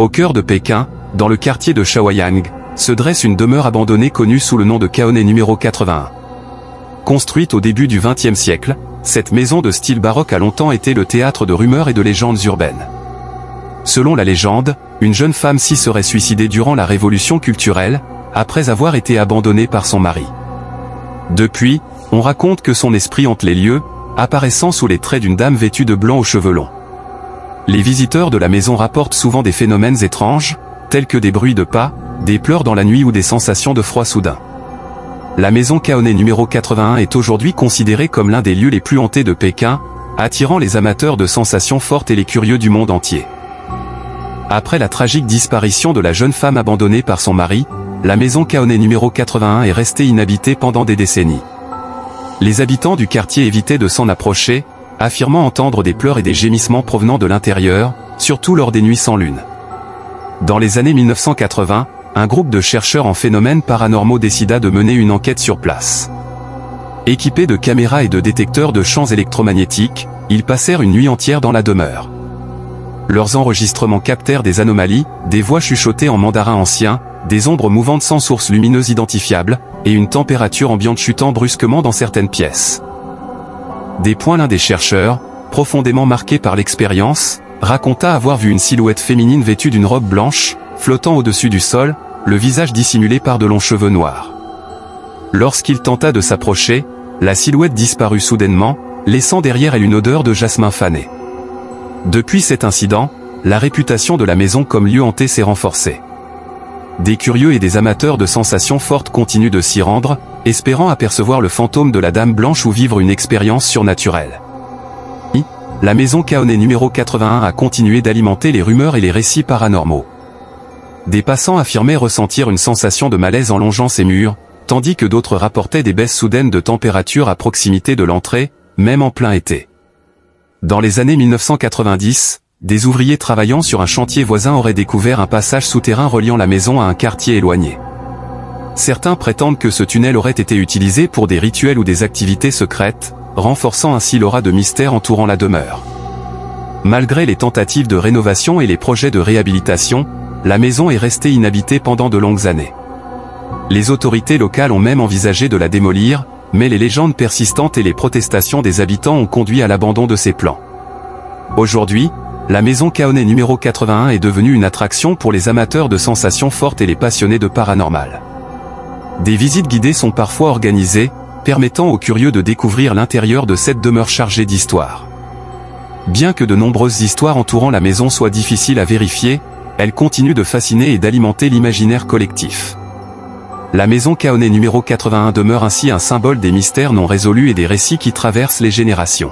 Au cœur de Pékin, dans le quartier de Shaoyang, se dresse une demeure abandonnée connue sous le nom de Kaone numéro 81. Construite au début du XXe siècle, cette maison de style baroque a longtemps été le théâtre de rumeurs et de légendes urbaines. Selon la légende, une jeune femme s'y serait suicidée durant la révolution culturelle, après avoir été abandonnée par son mari. Depuis, on raconte que son esprit hante les lieux, apparaissant sous les traits d'une dame vêtue de blanc aux cheveux longs. Les visiteurs de la maison rapportent souvent des phénomènes étranges, tels que des bruits de pas, des pleurs dans la nuit ou des sensations de froid soudain. La maison Kaone numéro 81 est aujourd'hui considérée comme l'un des lieux les plus hantés de Pékin, attirant les amateurs de sensations fortes et les curieux du monde entier. Après la tragique disparition de la jeune femme abandonnée par son mari, la maison Kaone numéro 81 est restée inhabitée pendant des décennies. Les habitants du quartier évitaient de s'en approcher, affirmant entendre des pleurs et des gémissements provenant de l'intérieur, surtout lors des nuits sans lune. Dans les années 1980, un groupe de chercheurs en phénomènes paranormaux décida de mener une enquête sur place. Équipés de caméras et de détecteurs de champs électromagnétiques, ils passèrent une nuit entière dans la demeure. Leurs enregistrements captèrent des anomalies, des voix chuchotées en mandarin ancien, des ombres mouvantes sans source lumineuse identifiable, et une température ambiante chutant brusquement dans certaines pièces. Des points. L'un des chercheurs, profondément marqué par l'expérience, raconta avoir vu une silhouette féminine vêtue d'une robe blanche, flottant au-dessus du sol, le visage dissimulé par de longs cheveux noirs. Lorsqu'il tenta de s'approcher, la silhouette disparut soudainement, laissant derrière elle une odeur de jasmin fané. Depuis cet incident, la réputation de la maison comme lieu hanté s'est renforcée. Des curieux et des amateurs de sensations fortes continuent de s'y rendre, espérant apercevoir le fantôme de la Dame Blanche ou vivre une expérience surnaturelle. La maison Kaone numéro 81 a continué d'alimenter les rumeurs et les récits paranormaux. Des passants affirmaient ressentir une sensation de malaise en longeant ses murs, tandis que d'autres rapportaient des baisses soudaines de température à proximité de l'entrée, même en plein été. Dans les années 1990, des ouvriers travaillant sur un chantier voisin auraient découvert un passage souterrain reliant la maison à un quartier éloigné. Certains prétendent que ce tunnel aurait été utilisé pour des rituels ou des activités secrètes, renforçant ainsi l'aura de mystère entourant la demeure. Malgré les tentatives de rénovation et les projets de réhabilitation, la maison est restée inhabitée pendant de longues années. Les autorités locales ont même envisagé de la démolir, mais les légendes persistantes et les protestations des habitants ont conduit à l'abandon de ces plans. Aujourd'hui, la maison Kaone numéro 81 est devenue une attraction pour les amateurs de sensations fortes et les passionnés de paranormal. Des visites guidées sont parfois organisées, permettant aux curieux de découvrir l'intérieur de cette demeure chargée d'histoires. Bien que de nombreuses histoires entourant la maison soient difficiles à vérifier, elle continue de fasciner et d'alimenter l'imaginaire collectif. La maison Kaone numéro 81 demeure ainsi un symbole des mystères non résolus et des récits qui traversent les générations.